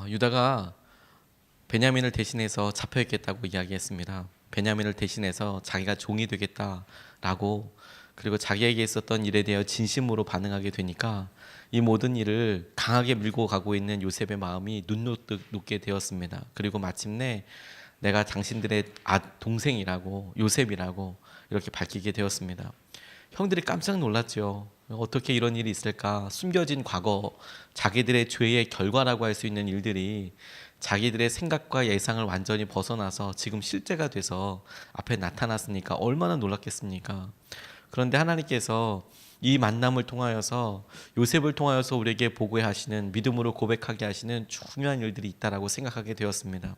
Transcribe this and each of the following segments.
유다가 베냐민을 대신해서 잡혀있겠다고 이야기했습니다. 베냐민을 대신해서 자기가 종이 되겠다라고, 그리고 자기에게 있었던 일에 대해 진심으로 반응하게 되니까 이 모든 일을 강하게 밀고 가고 있는 요셉의 마음이 눈노뜨 녹게 되었습니다. 그리고 마침내 내가 당신들의 동생이라고, 요셉이라고 이렇게 밝히게 되었습니다. 형들이 깜짝 놀랐죠. 어떻게 이런 일이 있을까? 숨겨진 과거, 자기들의 죄의 결과라고 할 수 있는 일들이 자기들의 생각과 예상을 완전히 벗어나서 지금 실제가 돼서 앞에 나타났으니까 얼마나 놀랐겠습니까? 그런데 하나님께서 이 만남을 통하여서, 요셉을 통하여서 우리에게 보고해 하시는, 믿음으로 고백하게 하시는 중요한 일들이 있다라고 생각하게 되었습니다.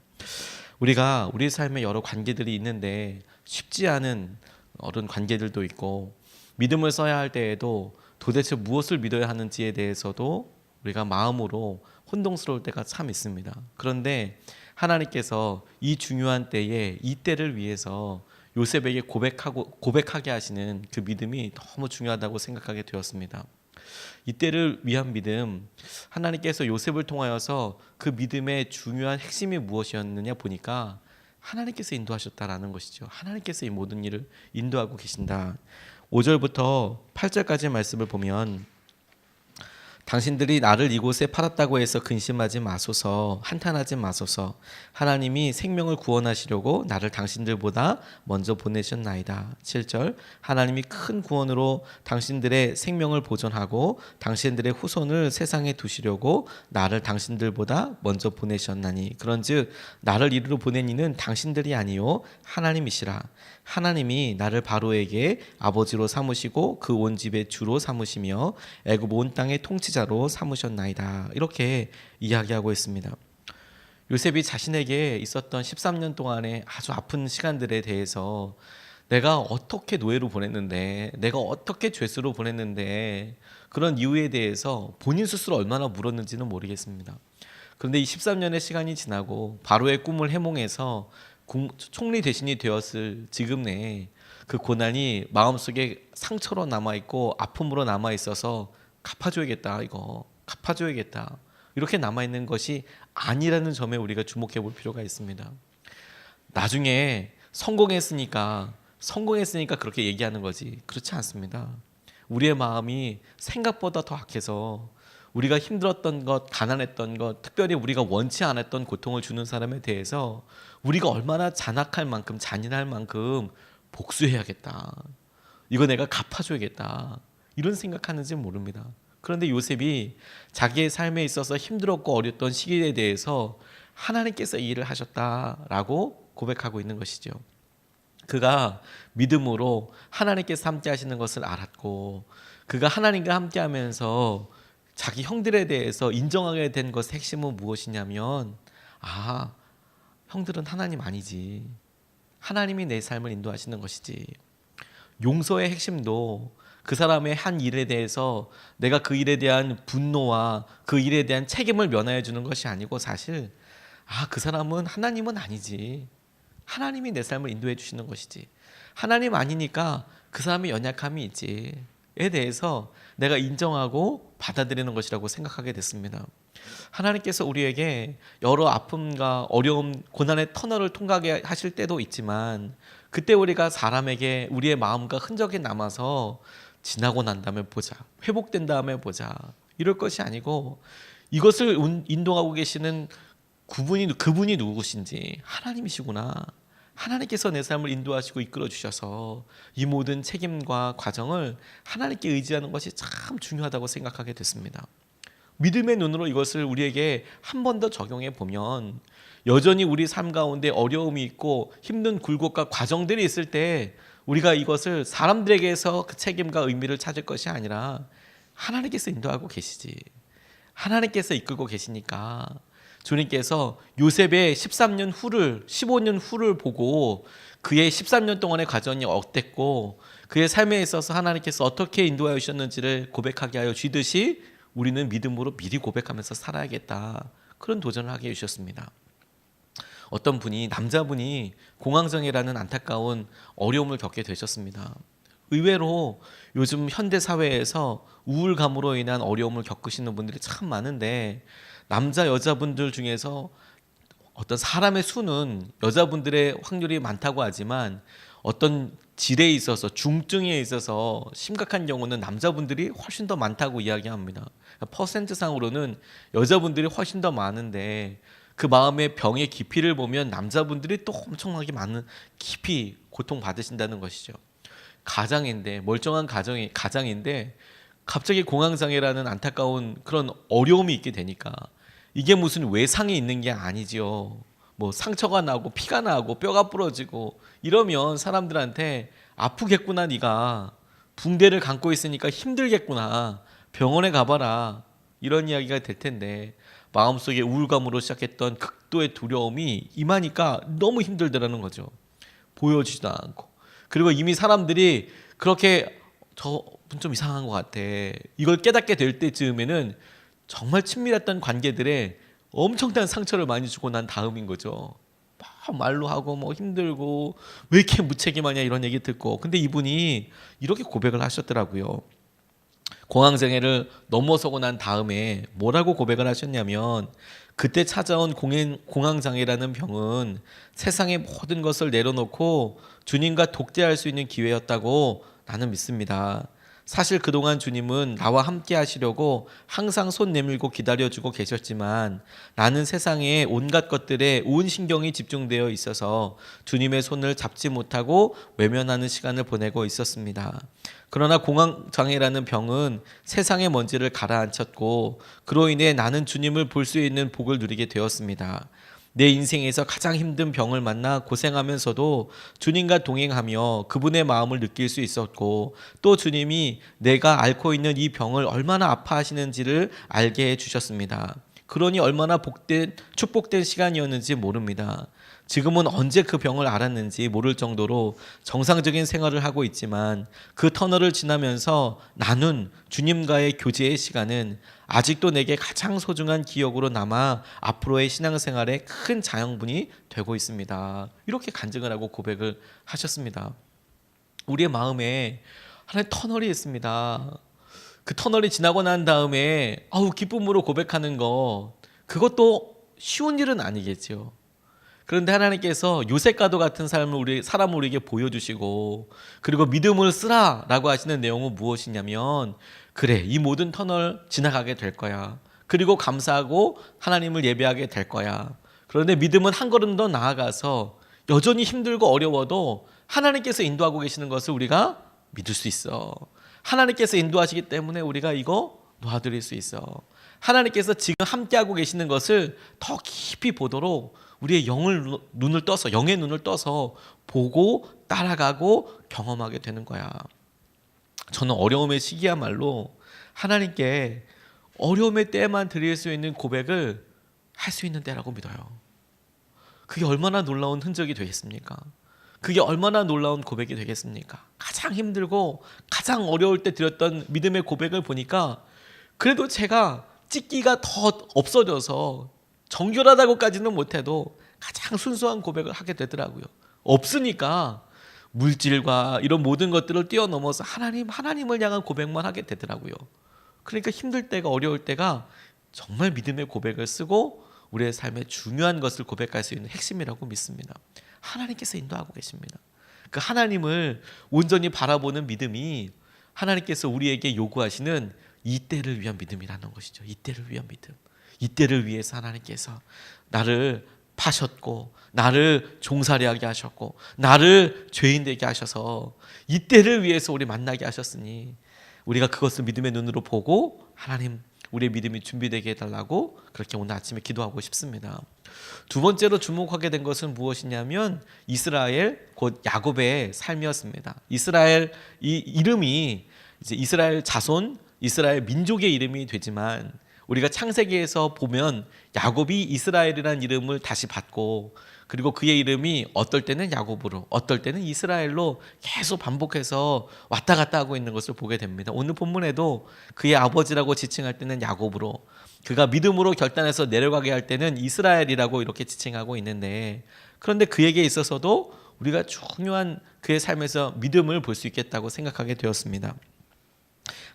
우리가 우리 삶에 여러 관계들이 있는데 쉽지 않은 어떤 관계들도 있고, 믿음을 써야 할 때에도 도대체 무엇을 믿어야 하는지에 대해서도 우리가 마음으로 혼동스러울 때가 참 있습니다. 그런데 하나님께서 이 중요한 때에 이 때를 위해서 요셉에게 고백하게 하시는 그 믿음이 너무 중요하다고 생각하게 되었습니다. 이때를 위한 믿음, 하나님께서 요셉을 통하여서 그 믿음의 중요한 핵심이 무엇이었느냐 보니까 하나님께서 인도하셨다라는 것이죠. 하나님께서 이 모든 일을 인도하고 계신다. 5절부터 8절까지 말씀을 보면, 당신들이 나를 이곳에 팔았다고 해서 근심하지 마소서, 한탄하지 마소서. 하나님이 생명을 구원하시려고 나를 당신들보다 먼저 보내셨나이다. 7절, 하나님이 큰 구원으로 당신들의 생명을 보존하고 당신들의 후손을 세상에 두시려고 나를 당신들보다 먼저 보내셨나니, 그런즉 나를 이리로 보낸 이는 당신들이 아니요 하나님이시라. 하나님이 나를 바로에게 아버지로 삼으시고 그 온 집의 주로 삼으시며 애굽 온 땅의 통치자로 삼으셨나이다. 이렇게 이야기하고 있습니다. 요셉이 자신에게 있었던 13년 동안의 아주 아픈 시간들에 대해서, 내가 어떻게 노예로 보냈는데, 내가 어떻게 죄수로 보냈는데, 그런 이유에 대해서 본인 스스로 얼마나 물었는지는 모르겠습니다. 그런데 이 13년의 시간이 지나고 바로의 꿈을 해몽해서 총리 대신이 되었을 지금 내에 그 고난이 마음속에 상처로 남아있고 아픔으로 남아있어서 갚아줘야겠다, 이거 갚아줘야겠다, 이렇게 남아있는 것이 아니라는 점에 우리가 주목해 볼 필요가 있습니다. 나중에 성공했으니까 그렇게 얘기하는 거지, 그렇지 않습니다. 우리의 마음이 생각보다 더 악해서 우리가 힘들었던 것, 가난했던 것, 특별히 우리가 원치 않았던 고통을 주는 사람에 대해서 우리가 얼마나 잔악할 만큼, 잔인할 만큼 복수해야겠다, 이거 내가 갚아줘야겠다, 이런 생각하는지 모릅니다. 그런데 요셉이 자기의 삶에 있어서 힘들었고 어렸던 시기에 대해서 하나님께서 이 일을 하셨다라고 고백하고 있는 것이죠. 그가 믿음으로 하나님께서 함께 하시는 것을 알았고, 그가 하나님과 함께 하면서 자기 형들에 대해서 인정하게 된 것의 핵심은 무엇이냐면, 형들은 하나님 아니지, 하나님이 내 삶을 인도하시는 것이지. 용서의 핵심도 그 사람의 한 일에 대해서 내가 그 일에 대한 분노와 그 일에 대한 책임을 면하여 주는 것이 아니고, 사실 그 사람은 하나님은 아니지, 하나님이 내 삶을 인도해 주시는 것이지, 하나님 아니니까 그 사람의 연약함이 있지에 대해서 내가 인정하고 받아들이는 것이라고 생각하게 됐습니다. 하나님께서 우리에게 여러 아픔과 어려움, 고난의 터널을 통과하게 하실 때도 있지만, 그때 우리가 사람에게 우리의 마음과 흔적이 남아서 지나고 난 다음에 보자, 회복된 다음에 보자, 이럴 것이 아니고, 이것을 인도하고 계시는 그분이 누구신지, 하나님이시구나, 하나님께서 내 삶을 인도하시고 이끌어 주셔서 이 모든 책임과 과정을 하나님께 의지하는 것이 참 중요하다고 생각하게 됐습니다. 믿음의 눈으로 이것을 우리에게 한 번 더 적용해 보면, 여전히 우리 삶 가운데 어려움이 있고 힘든 굴곡과 과정들이 있을 때 우리가 이것을 사람들에게서 그 책임과 의미를 찾을 것이 아니라 하나님께서 인도하고 계시지, 하나님께서 이끌고 계시니까, 주님께서 요셉의 13년 후를, 15년 후를 보고 그의 13년 동안의 과정이 어땠고 그의 삶에 있어서 하나님께서 어떻게 인도하여 주셨는지를 고백하게 하여 주듯이, 우리는 믿음으로 미리 고백하면서 살아야겠다, 그런 도전을 하게 해주셨습니다. 어떤 분이, 남자분이 공황장애라는 안타까운 어려움을 겪게 되셨습니다. 의외로 요즘 현대 사회에서 우울감으로 인한 어려움을 겪으시는 분들이 참 많은데, 남자 여자분들 중에서 어떤 사람의 수는 여자분들의 확률이 많다고 하지만 어떤 질에 있어서 중증에 있어서 심각한 경우는 남자분들이 훨씬 더 많다고 이야기합니다. 퍼센트상으로는 여자분들이 훨씬 더 많은데 그 마음의 병의 깊이를 보면 남자분들이 또 엄청나게 많은 깊이 고통받으신다는 것이죠. 가장인데 멀쩡한 가장인데 갑자기 공황장애라는 안타까운 그런 어려움이 있게 되니까 이게 무슨 외상이 있는 게 아니지요. 뭐 상처가 나고 피가 나고 뼈가 부러지고 이러면 사람들한테 아프겠구나, 네가 붕대를 감고 있으니까 힘들겠구나, 병원에 가봐라, 이런 이야기가 될 텐데 마음속에 우울감으로 시작했던 극도의 두려움이 임하니까 너무 힘들더라는 거죠. 보여주지도 않고. 그리고 이미 사람들이 그렇게 저분 좀 이상한 것 같아, 이걸 깨닫게 될 때쯤에는 정말 친밀했던 관계들에 엄청난 상처를 많이 주고 난 다음인 거죠. 막 말로 하고 뭐 힘들고 왜 이렇게 무책임하냐 이런 얘기 듣고. 근데 이분이 이렇게 고백을 하셨더라고요. 공황장애를 넘어서고 난 다음에 뭐라고 고백을 하셨냐면, 그때 찾아온 공황장애라는 병은 세상의 모든 것을 내려놓고 주님과 독대할 수 있는 기회였다고 나는 믿습니다. 사실 그동안 주님은 나와 함께 하시려고 항상 손 내밀고 기다려주고 계셨지만 나는 세상의 온갖 것들에 온 신경이 집중되어 있어서 주님의 손을 잡지 못하고 외면하는 시간을 보내고 있었습니다. 그러나 공황장애라는 병은 세상의 먼지를 가라앉혔고 그로 인해 나는 주님을 볼 수 있는 복을 누리게 되었습니다. 내 인생에서 가장 힘든 병을 만나 고생하면서도 주님과 동행하며 그분의 마음을 느낄 수 있었고, 또 주님이 내가 앓고 있는 이 병을 얼마나 아파하시는지를 알게 해주셨습니다. 그러니 얼마나 축복된 시간이었는지 모릅니다. 지금은 언제 그 병을 알았는지 모를 정도로 정상적인 생활을 하고 있지만 그 터널을 지나면서 나눈 주님과의 교제의 시간은 아직도 내게 가장 소중한 기억으로 남아 앞으로의 신앙생활에 큰 자양분이 되고 있습니다. 이렇게 간증을 하고 고백을 하셨습니다. 우리의 마음에 하나의 터널이 있습니다. 그 터널이 지나고 난 다음에 기쁨으로 고백하는 것, 그것도 쉬운 일은 아니겠죠. 그런데 하나님께서 요셉과도 같은 사람을 우리에게 보여주시고, 그리고 믿음을 쓰라라고 하시는 내용은 무엇이냐면, 그래, 이 모든 터널 지나가게 될 거야. 그리고 감사하고 하나님을 예배하게 될 거야. 그런데 믿음은 한 걸음 더 나아가서 여전히 힘들고 어려워도 하나님께서 인도하고 계시는 것을 우리가 믿을 수 있어. 하나님께서 인도하시기 때문에 우리가 이거 놓아드릴 수 있어. 하나님께서 지금 함께하고 계시는 것을 더 깊이 보도록 우리의 영의 눈을 떠서 보고 따라가고 경험하게 되는 거야. 저는 어려움의 시기야말로 하나님께 어려움의 때에만 드릴 수 있는 고백을 할 수 있는 때라고 믿어요. 그게 얼마나 놀라운 흔적이 되겠습니까? 그게 얼마나 놀라운 고백이 되겠습니까? 가장 힘들고 가장 어려울 때 드렸던 믿음의 고백을 보니까 그래도 제가 찢기가 더 없어져서 정결하다고까지는 못해도 가장 순수한 고백을 하게 되더라고요. 없으니까 물질과 이런 모든 것들을 뛰어넘어서 하나님을 향한 고백만 하게 되더라고요. 그러니까 힘들 때가, 어려울 때가 정말 믿음의 고백을 쓰고 우리의 삶의 중요한 것을 고백할 수 있는 핵심이라고 믿습니다. 하나님께서 인도하고 계십니다. 그 하나님을 온전히 바라보는 믿음이 하나님께서 우리에게 요구하시는 이때를 위한 믿음이라는 것이죠. 이때를 위한 믿음. 이때를 위해서 하나님께서 나를 파셨고 나를 종살이하게 하셨고 나를 죄인 되게 하셔서 이때를 위해서 우리 만나게 하셨으니 우리가 그것을 믿음의 눈으로 보고 하나님, 우리의 믿음이 준비되게 해달라고 그렇게 오늘 아침에 기도하고 싶습니다. 두 번째로 주목하게 된 것은 무엇이냐면 이스라엘, 곧 야곱의 삶이었습니다. 이스라엘, 이 이름이 이제 이스라엘 자손, 이스라엘 민족의 이름이 되지만 우리가 창세기에서 보면 야곱이 이스라엘이라는 이름을 다시 받고, 그리고 그의 이름이 어떨 때는 야곱으로 어떨 때는 이스라엘로 계속 반복해서 왔다 갔다 하고 있는 것을 보게 됩니다. 오늘 본문에도 그의 아버지라고 지칭할 때는 야곱으로, 그가 믿음으로 결단해서 내려가게 할 때는 이스라엘이라고 이렇게 지칭하고 있는데, 그런데 그에게 있어서도 우리가 중요한 그의 삶에서 믿음을 볼 수 있겠다고 생각하게 되었습니다.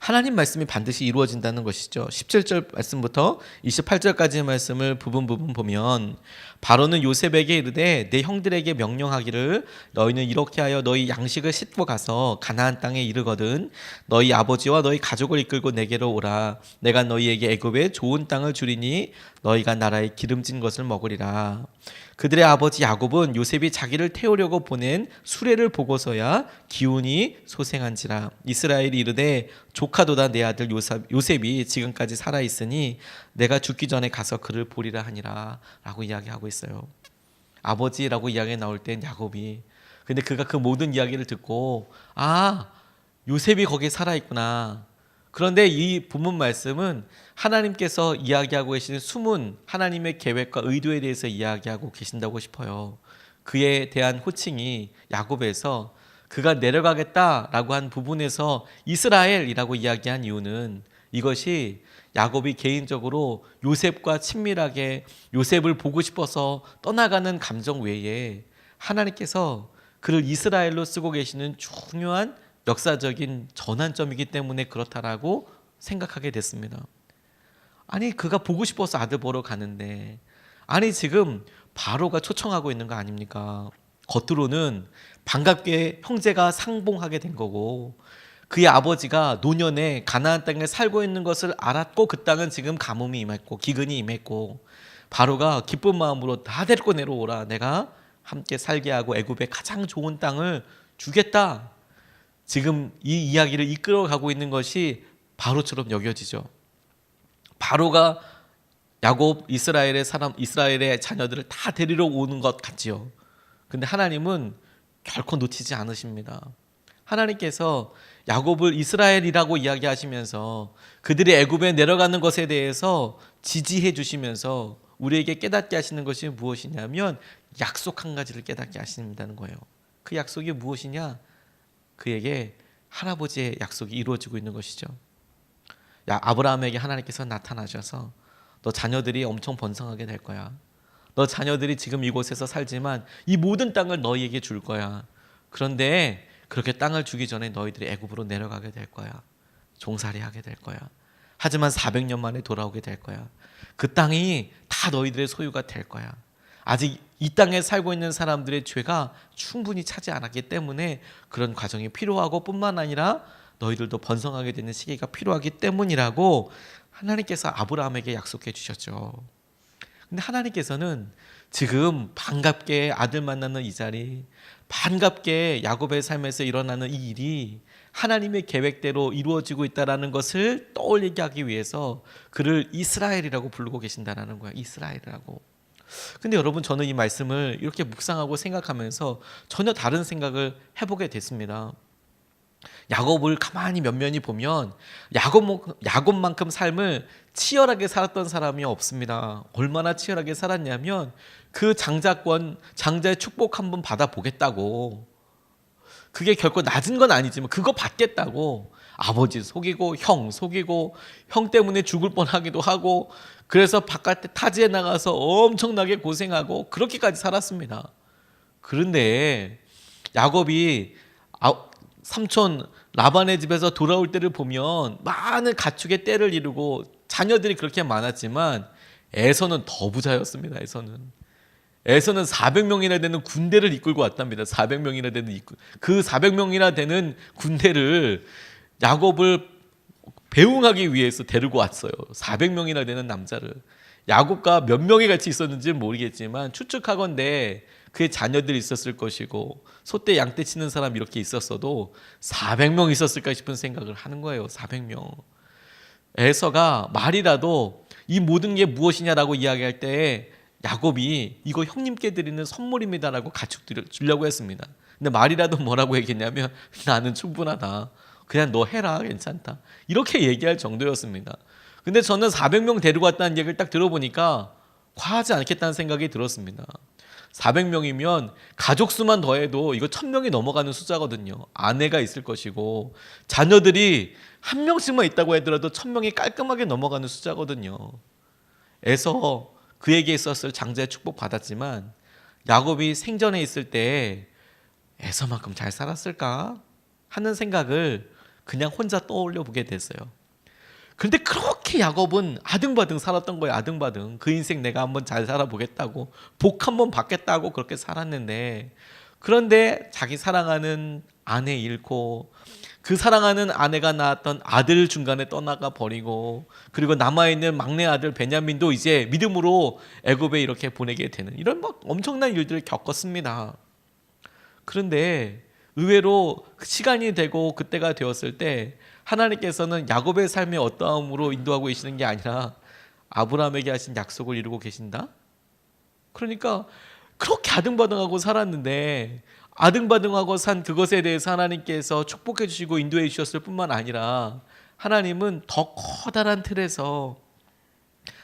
하나님 말씀이 반드시 이루어진다는 것이죠. 17절 말씀부터 28절까지의 말씀을 부분 보면 바로는 요셉에게 이르되 내 형들에게 명령하기를 너희는 이렇게 하여 너희 양식을 싣고 가서 가나안 땅에 이르거든 너희 아버지와 너희 가족을 이끌고 내게로 오라. 내가 너희에게 애굽에 좋은 땅을 주리니 너희가 나라의 기름진 것을 먹으리라. 그들의 아버지 야곱은 요셉이 자기를 태우려고 보낸 수레를 보고서야 기운이 소생한지라. 이스라엘이 이르되 조카도다 내 아들 요셉이 지금까지 살아있으니 내가 죽기 전에 가서 그를 보리라 하니라 라고 이야기하고 있어요. 아버지라고 이야기 나올 땐 야곱이, 근데 그가 그 모든 이야기를 듣고 요셉이 거기에 살아있구나. 그런데 이 본문 말씀은 하나님께서 이야기하고 계시는 숨은 하나님의 계획과 의도에 대해서 이야기하고 계신다고 싶어요. 그에 대한 호칭이 야곱에서 그가 내려가겠다라고 한 부분에서 이스라엘이라고 이야기한 이유는 이것이 야곱이 개인적으로 요셉과 친밀하게 요셉을 보고 싶어서 떠나가는 감정 외에 하나님께서 그를 이스라엘로 쓰고 계시는 중요한 역사적인 전환점이기 때문에 그렇다라고 생각하게 됐습니다. 아니 그가 보고 싶어서 아들 보러 가는데 지금 바로가 초청하고 있는 거 아닙니까? 겉으로는 반갑게 형제가 상봉하게 된 거고 그의 아버지가 노년에 가나안 땅에 살고 있는 것을 알았고 그 땅은 지금 가뭄이 임했고 기근이 임했고 바로가 기쁜 마음으로 다 데리고 내려오라. 내가 함께 살게 하고 애굽의 가장 좋은 땅을 주겠다. 지금 이 이야기를 이끌어가고 있는 것이 바로처럼 여겨지죠. 바로가 야곱 이스라엘의 자녀들을 다 데리러 오는 것 같지요. 근데 하나님은 결코 놓치지 않으십니다. 하나님께서 야곱을 이스라엘이라고 이야기하시면서 그들이 애굽에 내려가는 것에 대해서 지지해 주시면서 우리에게 깨닫게 하시는 것이 무엇이냐면 약속 한 가지를 깨닫게 하신다는 거예요. 그 약속이 무엇이냐? 그에게 할아버지의 약속이 이루어지고 있는 것이죠. 아브라함에게 하나님께서 나타나셔서 너 자녀들이 엄청 번성하게 될 거야. 너 자녀들이 지금 이곳에서 살지만 이 모든 땅을 너희에게 줄 거야. 그런데 그렇게 땅을 주기 전에 너희들이 애굽으로 내려가게 될 거야. 종살이하게 될 거야. 하지만 400년 만에 돌아오게 될 거야. 그 땅이 다 너희들의 소유가 될 거야. 아직 이 땅에 살고 있는 사람들의 죄가 충분히 차지 않았기 때문에 그런 과정이 필요하고 뿐만 아니라 너희들도 번성하게 되는 시기가 필요하기 때문이라고 하나님께서 아브라함에게 약속해 주셨죠. 근데 하나님께서는 지금 반갑게 아들 만나는 이 자리, 반갑게 야곱의 삶에서 일어나는 이 일이 하나님의 계획대로 이루어지고 있다는 것을 떠올리게 하기 위해서 그를 이스라엘이라고 부르고 계신다는 거예요. 이스라엘이라고. 근데 여러분, 저는 이 말씀을 이렇게 묵상하고 생각하면서 전혀 다른 생각을 해보게 됐습니다. 야곱을 가만히 면면히 보면 야곱만큼 삶을 치열하게 살았던 사람이 없습니다. 얼마나 치열하게 살았냐면 그 장자의 축복 한번 받아보겠다고, 그게 결코 낮은 건 아니지만 그거 받겠다고 아버지 속이고 형 속이고 형 때문에 죽을 뻔하기도 하고 그래서 바깥에 타지에 나가서 엄청나게 고생하고 그렇게까지 살았습니다. 그런데 야곱이 삼촌 라반의 집에서 돌아올 때를 보면 많은 가축의 떼를 이루고 자녀들이 그렇게 많았지만 에서는 더 부자였습니다. 에서는 400명이나 되는 군대를 이끌고 왔답니다. 400명이나 되는 그 400명이나 되는 군대를 야곱을 배웅하기 위해서 데리고 왔어요. 400명이나 되는 남자를. 야곱과 몇 명이 같이 있었는지는 모르겠지만 추측하건대 그의 자녀들이 있었을 것이고 소떼 양떼 치는 사람 이렇게 있었어도 400명 있었을까 싶은 생각을 하는 거예요. 400명. 에서가 말이라도 이 모든 게 무엇이냐라고 이야기할 때 야곱이 이거 형님께 드리는 선물입니다라고 가축 주려고 했습니다. 근데 말이라도 뭐라고 얘기했냐면 나는 충분하다. 그냥 너 해라. 괜찮다. 이렇게 얘기할 정도였습니다. 근데 저는 400명 데리고 왔다는 얘기를 딱 들어보니까 과하지 않겠다는 생각이 들었습니다. 400명이면 가족 수만 더해도 이거 1000명이 넘어가는 숫자거든요. 아내가 있을 것이고 자녀들이 한 명씩만 있다고 하더라도 1000명이 깔끔하게 넘어가는 숫자거든요. 에서 그에게 있었을 장자의 축복 받았지만 야곱이 생전에 있을 때 에서만큼 잘 살았을까 하는 생각을 그냥 혼자 떠올려 보게 됐어요. 그런데 그렇게 야곱은 아등바등 살았던 거예요. 아등바등. 그 인생 내가 한번 잘 살아보겠다고, 복 한번 받겠다고 그렇게 살았는데, 그런데 자기 사랑하는 아내 잃고, 그 사랑하는 아내가 낳았던 아들 중간에 떠나가 버리고, 그리고 남아있는 막내 아들 베냐민도 이제 믿음으로 애굽에 이렇게 보내게 되는 이런 막 엄청난 일들을 겪었습니다. 그런데 의외로 시간이 되고 그때가 되었을 때 하나님께서는 야곱의 삶의 어떠함으로 인도하고 계시는 게 아니라 아브라함에게 하신 약속을 이루고 계신다? 그러니까 그렇게 아등바등하고 살았는데, 아등바등하고 산 그것에 대해서 하나님께서 축복해 주시고 인도해 주셨을 뿐만 아니라 하나님은 더 커다란 틀에서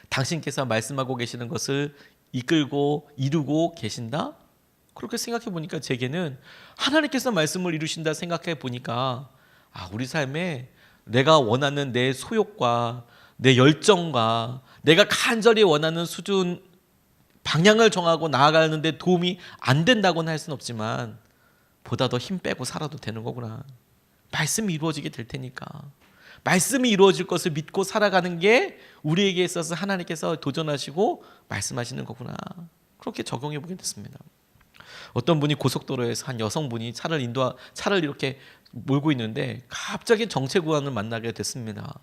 당신께서 말씀하고 계시는 것을 이끌고 이루고 계신다? 그렇게 생각해 보니까 제게는 하나님께서 말씀을 이루신다 생각해 보니까 우리 삶에 내가 원하는 내 소욕과 내 열정과 내가 간절히 원하는 수준 방향을 정하고 나아가는데 도움이 안 된다고는 할 수는 없지만 보다 더 힘 빼고 살아도 되는 거구나. 말씀이 이루어지게 될 테니까. 말씀이 이루어질 것을 믿고 살아가는 게 우리에게 있어서 하나님께서 도전하시고 말씀하시는 거구나. 그렇게 적용해 보게 됐습니다. 어떤 분이 고속도로에서 한 여성분이 차를 이렇게 몰고 있는데 갑자기 정체구간을 만나게 됐습니다.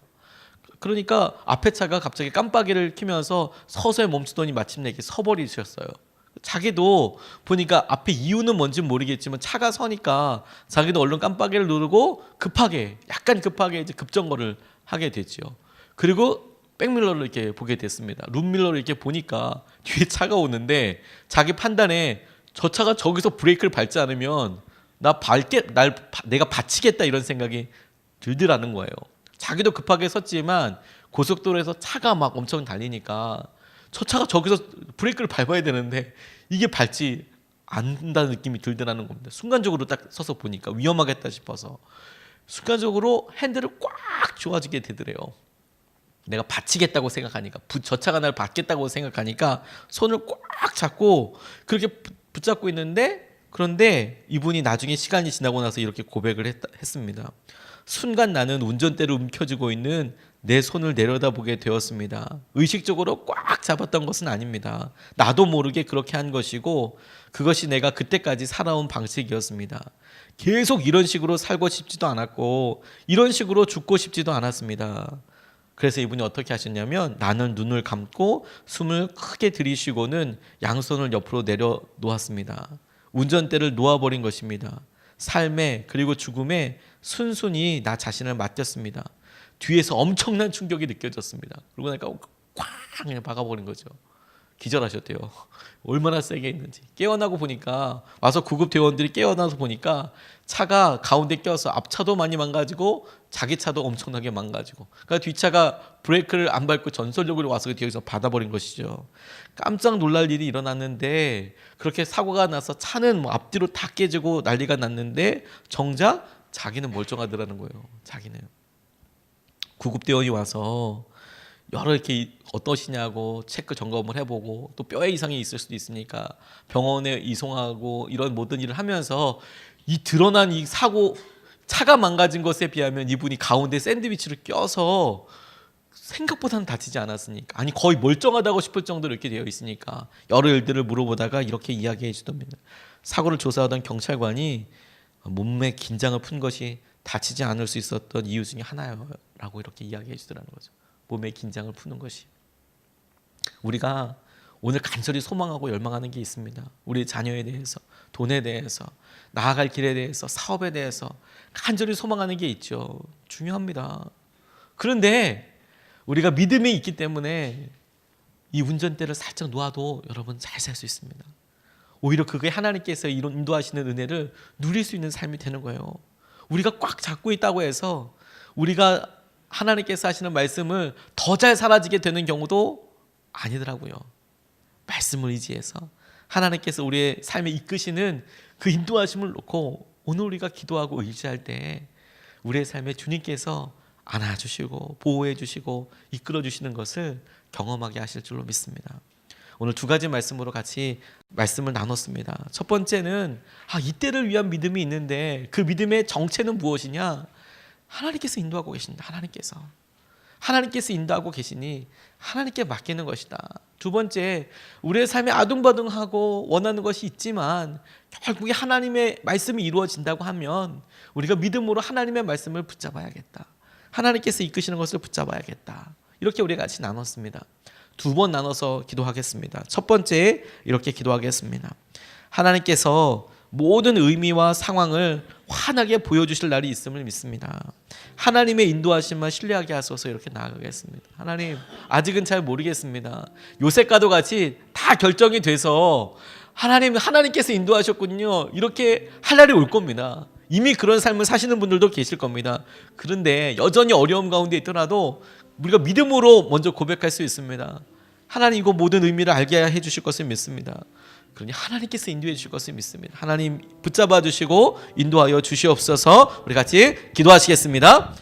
그러니까 앞에 차가 갑자기 깜빡이를 켜면서 서서히 멈추더니 마침내 이렇게 서버리셨어요. 자기도 보니까 앞에 이유는 뭔지는 모르겠지만 차가 서니까 자기도 얼른 깜빡이를 누르고 약간 급하게 이제 급정거를 하게 됐죠. 그리고 백밀러를 이렇게 보게 됐습니다. 룸밀러를 이렇게 보니까 뒤에 차가 오는데 자기 판단에 저 차가 저기서 브레이크를 밟지 않으면 내가 받치겠다 이런 생각이 들더라는 거예요. 자기도 급하게 섰지만 고속도로에서 차가 막 엄청 달리니까 저 차가 저기서 브레이크를 밟아야 되는데 이게 밟지 않는다는 느낌이 들더라는 겁니다. 순간적으로 딱 서서 보니까 위험하겠다 싶어서 순간적으로 핸들을 꽉 쥐어지게 되더래요. 내가 받치겠다고 생각하니까, 저 차가 날 받겠다고 생각하니까 손을 꽉 잡고 그렇게 붙잡고 있는데, 그런데 이분이 나중에 시간이 지나고 나서 이렇게 고백을 했습니다. 순간 나는 운전대를 움켜쥐고 있는 내 손을 내려다보게 되었습니다. 의식적으로 꽉 잡았던 것은 아닙니다. 나도 모르게 그렇게 한 것이고 그것이 내가 그때까지 살아온 방식이었습니다. 계속 이런 식으로 살고 싶지도 않았고 이런 식으로 죽고 싶지도 않았습니다. 그래서 이분이 어떻게 하셨냐면 나는 눈을 감고 숨을 크게 들이쉬고는 양손을 옆으로 내려놓았습니다. 운전대를 놓아버린 것입니다. 삶에 그리고 죽음에 순순히 나 자신을 맡겼습니다. 뒤에서 엄청난 충격이 느껴졌습니다. 그러고 나니까 꽉 그냥 박아버린 거죠. 기절하셨대요. 얼마나 세게 있는지. 깨어나고 보니까 와서 구급 대원들이 깨어나서 보니까 차가 가운데 껴서 앞차도 많이 망가지고 자기 차도 엄청나게 망가지고, 그러니까 뒷차가 브레이크를 안 밟고 전속력으로 와서 뒤에서 받아버린 것이죠. 깜짝 놀랄 일이 일어났는데 그렇게 사고가 나서 차는 뭐 앞뒤로 다 깨지고 난리가 났는데 정작 자기는 멀쩡하더라는 거예요. 자기는. 구급대원이 와서 여러 이렇게 어떠시냐고 체크 점검을 해보고 또 뼈에 이상이 있을 수도 있으니까 병원에 이송하고 이런 모든 일을 하면서 이 드러난 이 사고, 차가 망가진 것에 비하면 이분이 가운데 샌드위치를 껴서 생각보다는 다치지 않았으니까, 아니 거의 멀쩡하다고 싶을 정도로 이렇게 되어 있으니까 여러 일들을 물어보다가 이렇게 이야기해 주답니다. 사고를 조사하던 경찰관이 몸에 긴장을 푼 것이 다치지 않을 수 있었던 이유 중에 하나라고 이렇게 이야기해 주더라는 거죠. 몸에 긴장을 푸는 것이. 우리가 오늘 간절히 소망하고 열망하는 게 있습니다. 우리 자녀에 대해서, 돈에 대해서, 나아갈 길에 대해서, 사업에 대해서 간절히 소망하는 게 있죠. 중요합니다. 그런데 우리가 믿음이 있기 때문에 이 운전대를 살짝 놓아도 여러분 잘 살 수 있습니다. 오히려 그게 하나님께서 이런 인도하시는 은혜를 누릴 수 있는 삶이 되는 거예요. 우리가 꽉 잡고 있다고 해서 우리가 하나님께서 하시는 말씀을 더 잘 사라지게 되는 경우도 아니더라고요. 말씀을 의지해서 하나님께서 우리의 삶에 이끄시는 그 인도하심을 놓고 오늘 우리가 기도하고 의지할 때 우리의 삶에 주님께서 안아주시고 보호해주시고 이끌어주시는 것을 경험하게 하실 줄로 믿습니다. 오늘 두 가지 말씀으로 같이 말씀을 나눴습니다. 첫 번째는 이때를 위한 믿음이 있는데 그 믿음의 정체는 무엇이냐? 하나님께서 인도하고 계신다. 하나님께서 인도하고 계시니 하나님께 맡기는 것이다. 두 번째, 우리의 삶에 아둥바둥하고 원하는 것이 있지만 결국에 하나님의 말씀이 이루어진다고 하면 우리가 믿음으로 하나님의 말씀을 붙잡아야겠다. 하나님께서 이끄시는 것을 붙잡아야겠다. 이렇게 우리가 같이 나눴습니다. 두 번 나눠서 기도하겠습니다. 첫 번째, 이렇게 기도하겠습니다. 하나님께서 모든 의미와 상황을 환하게 보여주실 날이 있음을 믿습니다. 하나님의 인도하심만 신뢰하게 하소서. 이렇게 나아가겠습니다. 하나님, 아직은 잘 모르겠습니다. 요셉과도 같이 다 결정이 돼서 하나님께서 인도하셨군요, 이렇게 할 날이 올 겁니다. 이미 그런 삶을 사시는 분들도 계실 겁니다. 그런데 여전히 어려움 가운데 있더라도 우리가 믿음으로 먼저 고백할 수 있습니다. 하나님, 이거 모든 의미를 알게 해주실 것을 믿습니다. 그러니 하나님께서 인도해 주실 것을 믿습니다. 하나님 붙잡아 주시고 인도하여 주시옵소서. 우리 같이 기도하시겠습니다.